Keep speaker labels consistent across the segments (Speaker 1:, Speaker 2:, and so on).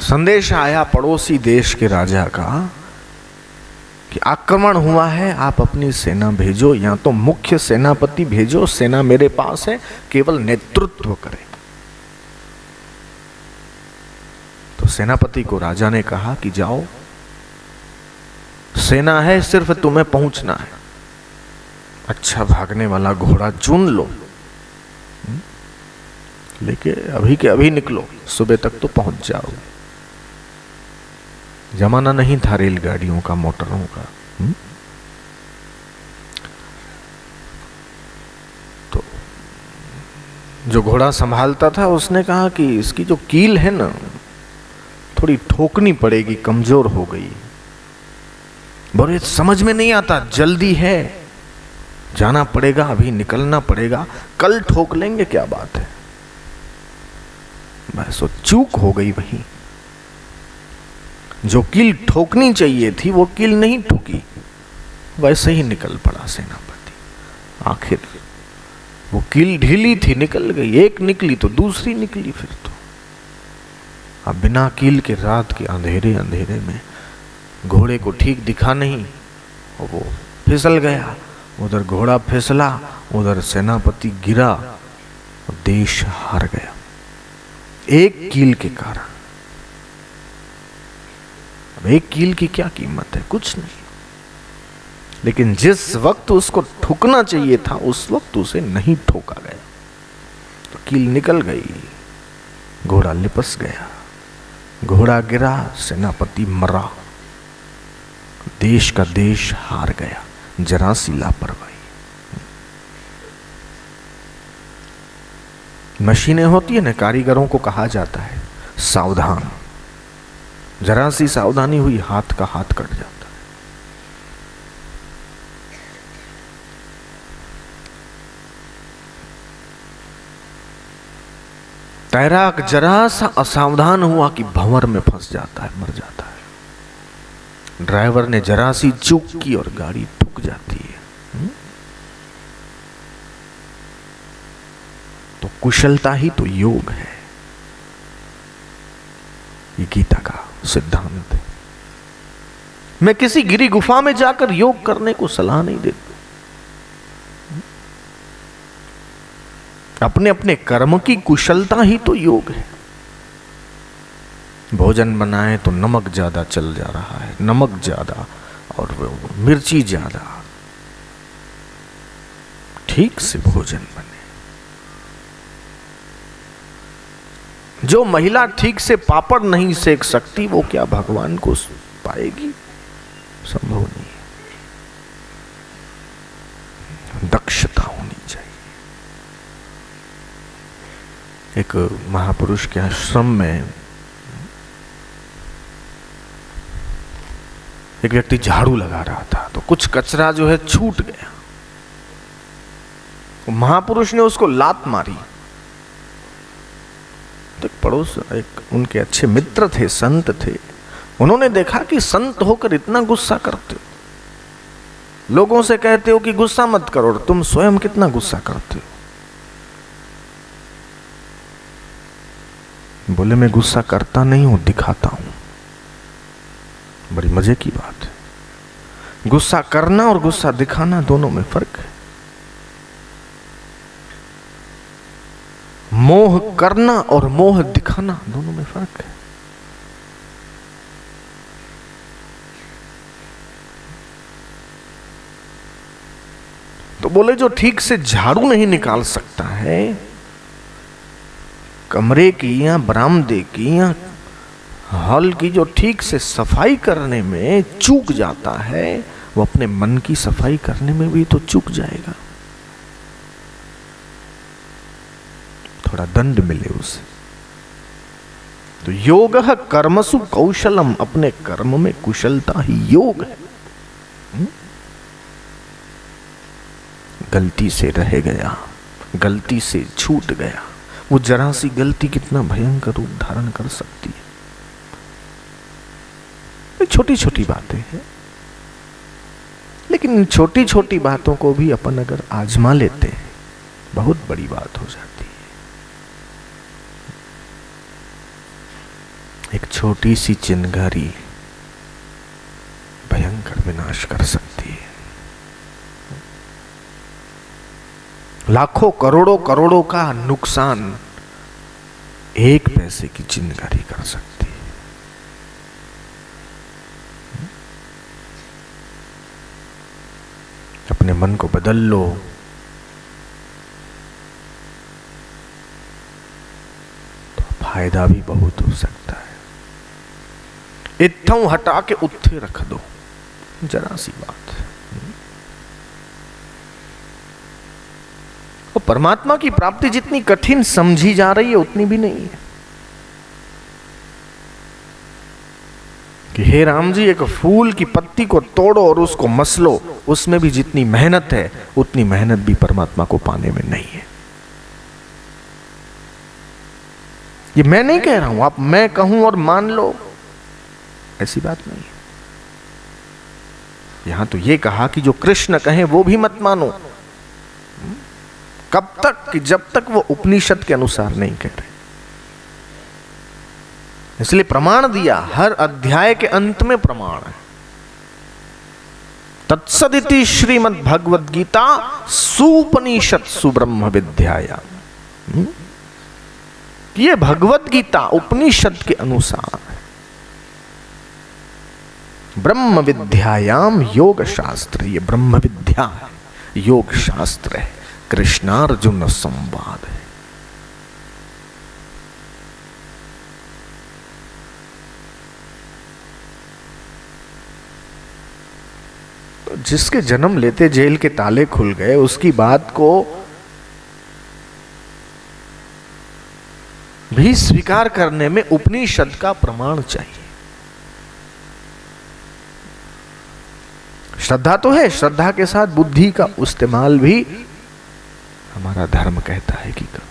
Speaker 1: संदेश आया पड़ोसी देश के राजा का कि आक्रमण हुआ है, आप अपनी सेना भेजो, या तो मुख्य सेनापति भेजो, सेना मेरे पास है, केवल नेतृत्व करे। तो सेनापति को राजा ने कहा कि जाओ, सेना है, सिर्फ तुम्हें पहुंचना है, अच्छा भागने वाला घोड़ा चुन लो, लेके अभी के अभी निकलो, सुबह तक तो पहुंच जाओगे। जमाना नहीं था रेलगाड़ियों का, मोटरों का। तो जो घोड़ा संभालता था उसने कहा कि इसकी जो कील है ना, थोड़ी ठोकनी पड़ेगी, कमजोर हो गई। बोले समझ में नहीं आता, जल्दी है, जाना पड़ेगा, अभी निकलना पड़ेगा, कल ठोक लेंगे, क्या बात है। बस वो चूक हो गई, वहीं जो कील ठोकनी चाहिए थी वो कील नहीं ठोकी, वैसे ही निकल पड़ा सेनापति। आखिर वो कील ढीली थी, निकल गई, एक निकली तो दूसरी निकली। फिर तो अब बिना कील के रात के अंधेरे अंधेरे में घोड़े को ठीक दिखा नहीं, और वो फिसल गया। उधर घोड़ा फिसला, उधर सेनापति गिरा, और देश हार गया एक कील के कारण। अब एक कील की क्या कीमत है, कुछ नहीं। लेकिन जिस वक्त उसको ठुकना चाहिए था उस वक्त उसे नहीं ठोका गया, तो कील निकल गई, घोड़ा लिपस गया, घोड़ा गिरा, सेनापति मरा, देश का देश हार गया, जरा सी लापरवाही। मशीनें होती है ना, कारीगरों को कहा जाता है सावधान, जरा सी सावधानी हुई, हाथ का हाथ कट जाता है। तैराक जरा सा असावधान हुआ कि भंवर में फंस जाता है, मर जाता है। ड्राइवर ने जरा सी चूक की और गाड़ी ठुक जाती है। तो कुशलता ही तो योग है, ये गीता का सिद्धांत है। मैं किसी गिरी गुफा में जाकर योग करने को सलाह नहीं देता। अपने अपने कर्म की कुशलता ही तो योग है। भोजन बनाए तो नमक ज्यादा चल जा रहा है, नमक ज्यादा और मिर्ची ज्यादा, ठीक से भोजन बने। जो महिला ठीक से पापड़ नहीं सेक सकती वो क्या भगवान को पाएगी? संभव नहीं है। दक्षता होनी चाहिए। एक महापुरुष के आश्रम में एक व्यक्ति झाड़ू लगा रहा था, तो कुछ कचरा जो है छूट गया। महापुरुष ने उसको लात मारी। तो पड़ोस एक उनके अच्छे मित्र थे, संत थे, उन्होंने देखा कि संत होकर इतना गुस्सा करते हो, लोगों से कहते हो कि गुस्सा मत करो, और तुम स्वयं कितना गुस्सा करते हो। बोले मैं गुस्सा करता नहीं हूं, दिखाता हूं। बड़ी मजे की बात है। गुस्सा करना और गुस्सा दिखाना दोनों में फर्क है। मोह करना और मोह दिखाना दोनों में फर्क है। तो बोले जो ठीक से झाड़ू नहीं निकाल सकता है, कमरे की या बरामदे की या हॉल की जो ठीक से सफाई करने में चूक जाता है, वो अपने मन की सफाई करने में भी तो चूक जाएगा। थोड़ा दंड मिले उसे। तो योग कर्मसु कौशलम, अपने कर्म में कुशलता ही योग है। गलती से रह गया, गलती से छूट गया, वो जरा सी गलती कितना भयंकर रूप धारण कर सकती है। छोटी छोटी बातें हैं, लेकिन इन छोटी छोटी बातों को भी अपन अगर आजमा लेते हैं, बहुत बड़ी बात हो जाती है। एक छोटी सी चिंगारी भयंकर विनाश कर सकती है। लाखों करोड़ों करोड़ों का नुकसान एक पैसे की चिंगारी कर सकती है। अपने मन को बदल लो, तो फायदा भी बहुत हो सकता है। इत्थों हटा के उत्थे रख दो, जरा सी बात। और परमात्मा की प्राप्ति जितनी कठिन समझी जा रही है उतनी भी नहीं है कि हे राम जी एक फूल की पत्ती को तोड़ो और उसको मसलो, उसमें भी जितनी मेहनत है उतनी मेहनत भी परमात्मा को पाने में नहीं है। ये मैं नहीं कह रहा हूं, आप मैं कहूं और मान लो, ऐसी बात नहीं है। यहां तो ये कहा कि जो कृष्ण कहें वो भी मत मानो। कब तक? कि जब तक वो उपनिषद के अनुसार नहीं कह रहे। इसलिए प्रमाण दिया, हर अध्याय के अंत में प्रमाण है। तत्सदिति श्रीमद् भगवद गीता सुपनिषद सुब्रह्म विद्यायाम। ये भगवद गीता उपनिषद के अनुसार है। ब्रह्म विद्यायाम योग शास्त्र, ये ब्रह्म विद्या है, योग शास्त्र है, कृष्णार्जुन संवाद है। तो जिसके जन्म लेते जेल के ताले खुल गए, उसकी बात को भी स्वीकार करने में उपनिषद का प्रमाण चाहिए। श्रद्धा तो है, श्रद्धा के साथ बुद्धि का इस्तेमाल भी हमारा धर्म कहता है कि करो।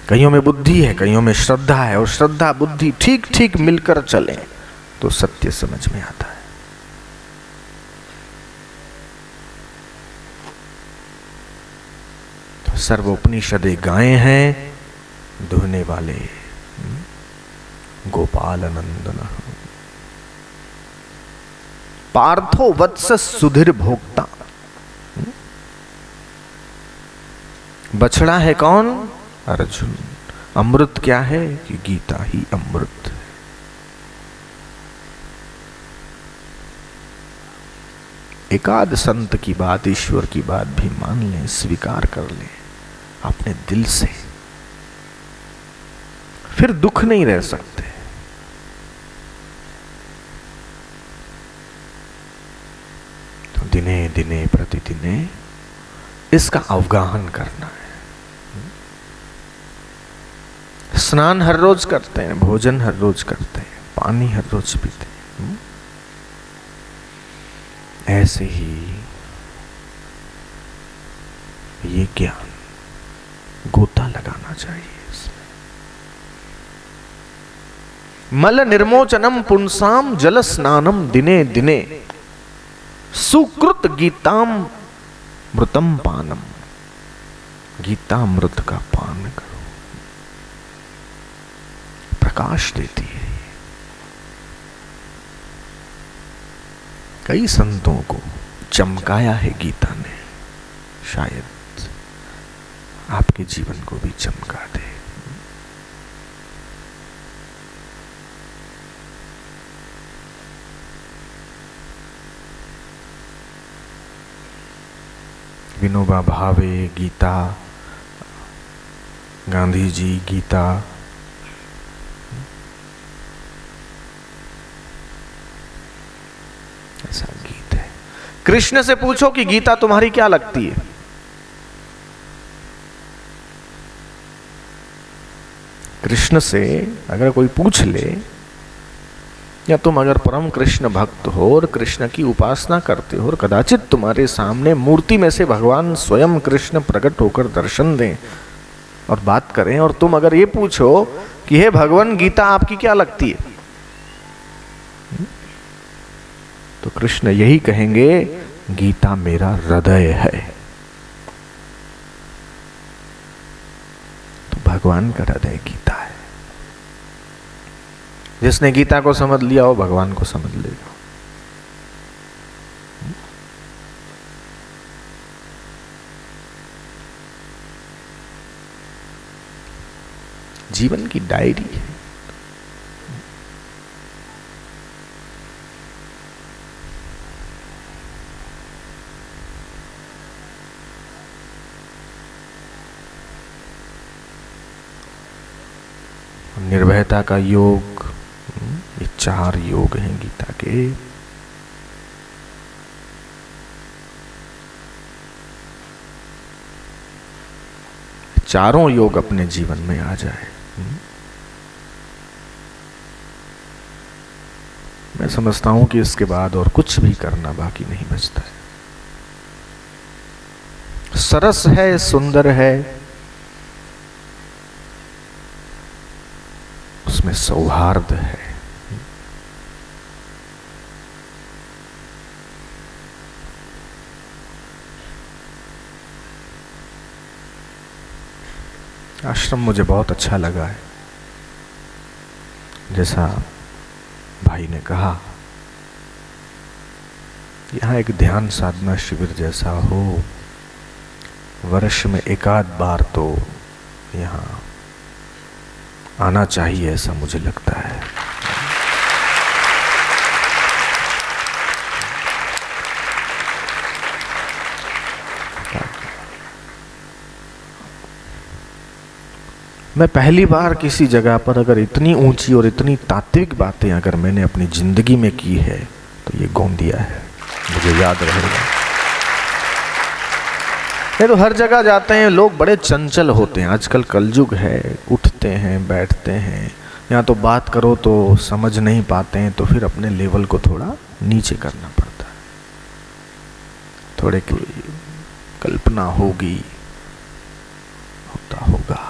Speaker 1: कईयों में बुद्धि है, कईयों में श्रद्धा है, और श्रद्धा बुद्धि ठीक ठीक मिलकर चले तो सत्य समझ में आता है। तो सर्वोपनिषदें गाए हैं दुहने वाले गोपाल नंदन। पार्थो वत्स सुधीर भोक्ता। बछड़ा है कौन? अर्जुन। अमृत क्या है? कि गीता ही अमृत है। एकाध संत की बात, ईश्वर की बात भी मान लें, स्वीकार कर लें अपने दिल से, फिर दुख नहीं रह सकते। तो दिने दिने प्रतिदिने इसका अवगाहन करना है। स्नान हर रोज करते हैं, भोजन हर रोज करते हैं, पानी हर रोज पीते हैं। ऐसे ही ये ज्ञान गोता लगाना चाहिए इसमें। मल निर्मोचनम पुंसाम जल स्नानम दिने दिने सुकृत गीताम मृतम पानम। गीतामृत का पान करो, प्रकाश देती है। कई संतों को चमकाया है गीता ने, शायद आपके जीवन को भी चमका दे। विनोबा भावे गीता, गांधी जी गीता, ऐसा गीत है। कृष्ण से पूछो कि गीता तुम्हारी क्या लगती है? कृष्ण से अगर कोई पूछ ले, या तुम अगर परम कृष्ण भक्त हो और कृष्ण की उपासना करते हो और कदाचित तुम्हारे सामने मूर्ति में से भगवान स्वयं कृष्ण प्रकट होकर दर्शन दें और बात करें, और तुम अगर ये पूछो कि हे भगवान गीता आपकी क्या लगती है, तो कृष्ण यही कहेंगे, गीता मेरा हृदय है। भगवान का हृदय गीता है। जिसने गीता को समझ लिया वो भगवान को समझ लेगा। जीवन की डायरी है। निर्भयता का योग, ये 4 योग हैं गीता के। चारों योग अपने जीवन में आ जाए, मैं समझता हूं कि इसके बाद और कुछ भी करना बाकी नहीं बचता है। सरस है, सुंदर है, उसमें सौहार्द है। आश्रम मुझे बहुत अच्छा लगा है। जैसा भाई ने कहा, यहाँ एक ध्यान साधना शिविर जैसा हो, वर्ष में एकाध बार तो यहाँ आना चाहिए, ऐसा मुझे लगता है। मैं पहली बार किसी जगह पर अगर इतनी ऊंची और इतनी तात्विक बातें अगर मैंने अपनी जिंदगी में की है तो ये गोंदिया है, मुझे याद रहेगा। ये तो हर जगह जाते हैं लोग बड़े चंचल होते हैं, आजकल कलयुग है, उठते हैं बैठते हैं, यहाँ तो बात करो तो समझ नहीं पाते हैं, तो फिर अपने लेवल को थोड़ा नीचे करना पड़ता है। थोड़े की कल्पना होगी, होता होगा।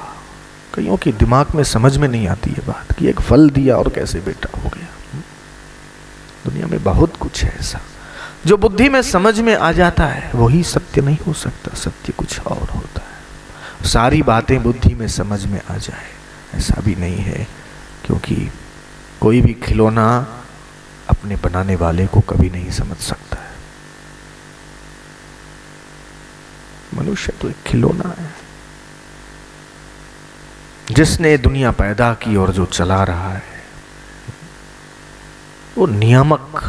Speaker 1: कईयों के दिमाग में समझ में नहीं आती है बात कि एक फल दिया और कैसे बेटा हो गया। दुनिया में बहुत कुछ है ऐसा जो बुद्धि में समझ में आ जाता है, वही सत्य नहीं हो सकता, सत्य कुछ और होता है। सारी बातें बुद्धि में समझ में आ जाए ऐसा भी नहीं है, क्योंकि कोई भी खिलौना अपने बनाने वाले को कभी नहीं समझ सकता है। मनुष्य तो एक खिलौना है। जिसने दुनिया पैदा की और जो चला रहा है वो नियामक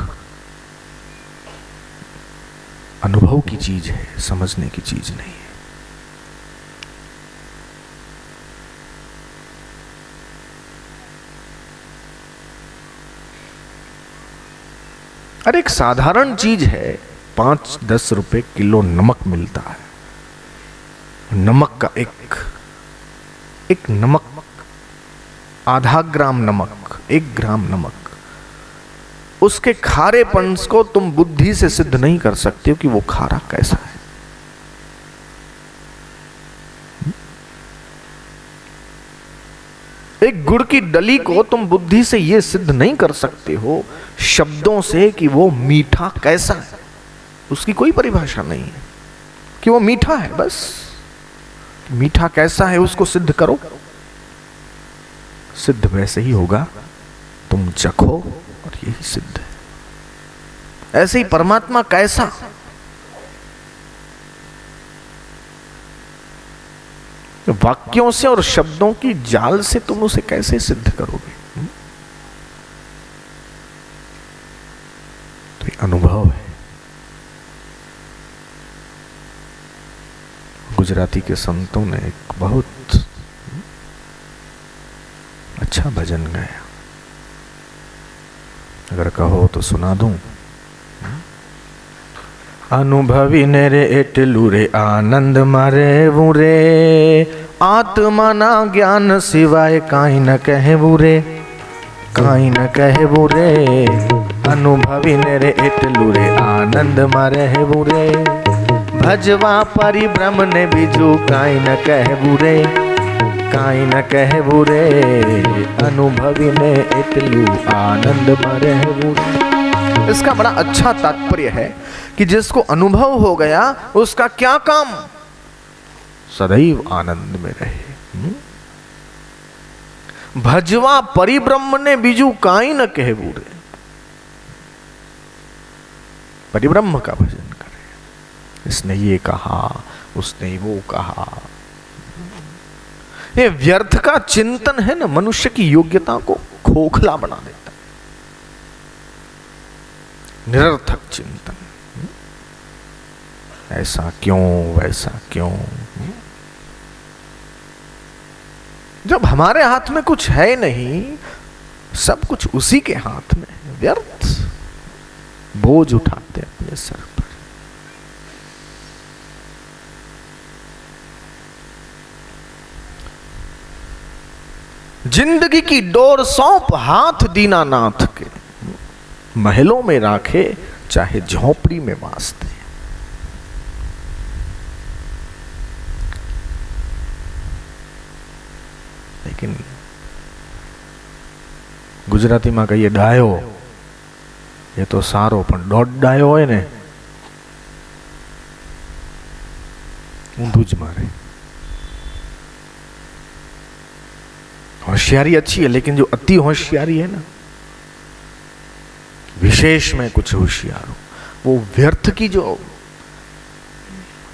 Speaker 1: अनुभव की चीज है, समझने की चीज नहीं है। अरे एक साधारण चीज है, 5-10 रुपए किलो नमक मिलता है। नमक का एक नमक, आधा ग्राम नमक, 1 ग्राम नमक, उसके खारेपन को तुम बुद्धि से सिद्ध नहीं कर सकते हो कि वो खारा कैसा है। एक गुड़ की डली को तुम बुद्धि से ये सिद्ध नहीं कर सकते हो शब्दों से कि वो मीठा कैसा है। उसकी कोई परिभाषा नहीं है कि वो मीठा है, बस मीठा कैसा है उसको सिद्ध करो, सिद्ध वैसे ही होगा, तुम चखो और यही सिद्ध है। ऐसे ही परमात्मा कैसा, वाक्यों से और शब्दों की जाल से तुम उसे कैसे सिद्ध करोगे। तो ये अनुभव है। गुजराती के संतों ने एक बहुत अच्छा भजन गाया, अगर कहो तो सुना दूं। अनुभवी ने रे एटलू रे आनंद मारे वो रे, आत्मा ना ज्ञान सिवाय काई न कहे वो रे, काई न कहे वो रे। अनुभवी ने रे एटलू रे आनंद मारे वो रे, भजवा परिभ्रम ने बीजू काई न कहे वो रे, काई न कहे वो रे। अनुभवी ने एटलू आनंद मारे वो रे। इसका बड़ा अच्छा तात्पर्य है कि जिसको अनुभव हो गया उसका क्या काम, सदैव आनंद में रहे। भजवा परिब्रह्म ने बीजू काई न कहे बूढ़े। परिब्रह्म का भजन करे। इसने ये कहा, उसने वो कहा। ये व्यर्थ का चिंतन है ना, मनुष्य की योग्यता को खोखला बना देता है। निरर्थक चिंतन, ऐसा क्यों, वैसा क्यों। जब हमारे हाथ में कुछ है नहीं, सब कुछ उसी के हाथ में, व्यर्थ बोझ उठाते अपने सर पर। जिंदगी की डोर सौंप हाथ दीनानाथ के, महलों में राखे चाहे झोपड़ी में वास दे। लेकिन गुजराती में कहिए डायो, ये तो सारो पण दौड़ डायो होय ने ऊंधू ज मारे। होशियारी अच्छी है, लेकिन जो अति होशियारी है ना, विशेष में कुछ होशियार हो, वो व्यर्थ की जो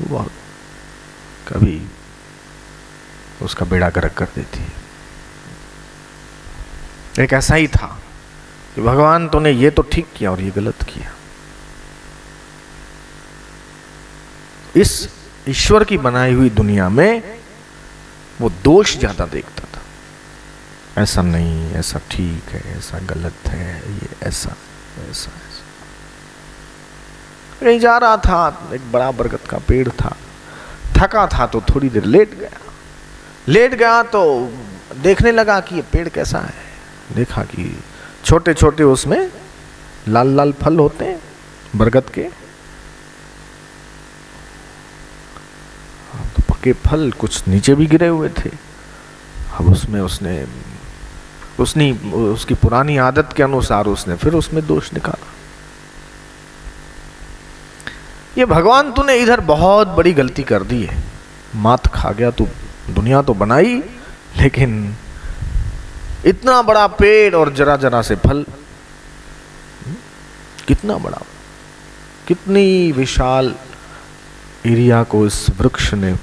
Speaker 1: वो कभी उसका बेड़ा गर्क कर देती है। एक ऐसा ही था कि भगवान तूने ये तो ठीक किया और ये गलत किया। इस ईश्वर की बनाई हुई दुनिया में वो दोष ज्यादा देखता था। ऐसा नहीं, ऐसा ठीक है, ऐसा गलत है, ये ऐसा ऐसा ऐसा। कहीं जा रहा था, एक बड़ा बरगद का पेड़ था, थका था तो थोड़ी देर लेट गया तो देखने लगा कि ये पेड़ कैसा है। देखा कि छोटे छोटे उसमें लाल लाल फल होते हैं बरगद के, तो पके फल कुछ नीचे भी गिरे हुए थे। अब उसमें उसकी पुरानी आदत के अनुसार उसने फिर उसमें दोष निकाला। ये भगवान तूने इधर बहुत बड़ी गलती कर दी है, मात खा गया तू। दुनिया तो बनाई, लेकिन इतना बड़ा पेड़ और जरा जरा से फल, कितना बड़ा, कितनी विशाल एरिया को इस वृक्ष ने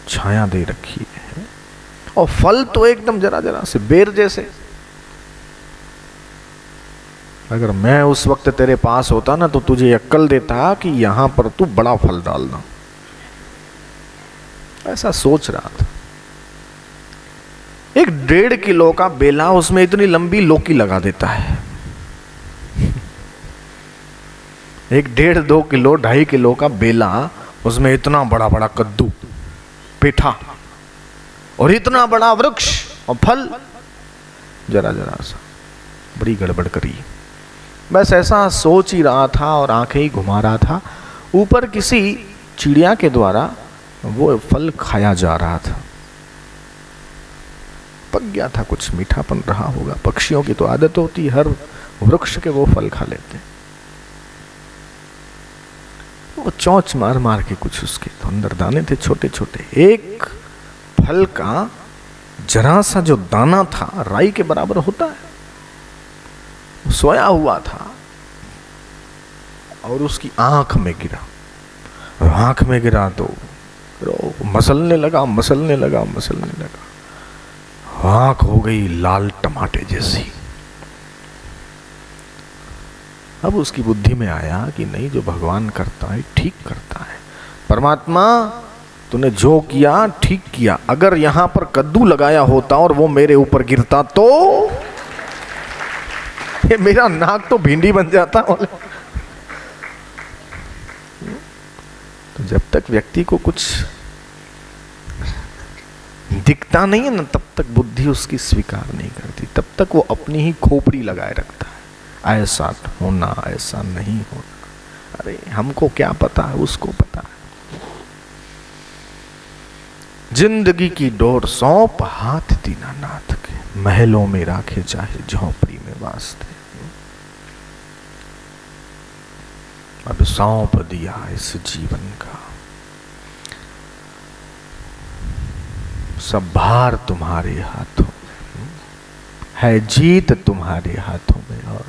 Speaker 1: छाया दे रखी है, और फल तो एकदम जरा जरा से बेर जैसे। अगर मैं उस वक्त तेरे पास होता ना, तो तुझे अक्ल देता कि यहां पर तू बड़ा फल डालना। ऐसा सोच रहा था। एक 1.5 किलो का बेला, उसमें इतनी लंबी लौकी लगा देता है। एक 1.5-2 किलो 2.5 किलो का बेला, उसमें इतना बड़ा बड़ा कद्दू, पेठा, और इतना बड़ा वृक्ष और फल जरा जरा सा। बड़ी गड़बड़ करी। बस ऐसा सोच ही रहा था और आंखें ही घुमा रहा था। ऊपर किसी चिड़िया के द्वारा वो फल खाया जा रहा था। पक गया था, कुछ मीठापन रहा होगा। पक्षियों की तो आदत होती, हर वृक्ष के वो फल खा लेते। वो चोंच मार मार के कुछ उसके तो अंदर दाने थे छोटे छोटे। एक फल का जरा सा जो दाना था, राई के बराबर होता है, सोया हुआ था और उसकी आंख में गिरा। आंख में गिरा तो मसलने लगा। आंख हो गई लाल टमाटे जैसी। अब उसकी बुद्धि में आया कि नहीं, जो भगवान करता है ठीक करता है। परमात्मा तूने जो किया ठीक किया। अगर यहां पर कद्दू लगाया होता और वो मेरे ऊपर गिरता तो ये मेरा नाक तो भिंडी बन जाता। तो जब तक व्यक्ति को कुछ दिखता नहीं है ना, तब तक बुद्धि उसकी स्वीकार नहीं करती। तब तक वो अपनी ही खोपड़ी लगाए रखता है, ऐसा होना, ऐसा नहीं होना। अरे हमको क्या पता है, उसको पता है। जिंदगी की डोर सौंप हाथ दीनानाथ के, महलों में राखे चाहे झोपड़ी में वास दे। अब सौंप दिया इस जीवन का, सब भार तुम्हारे हाथों। है जीत तुम्हारे हाथों में। और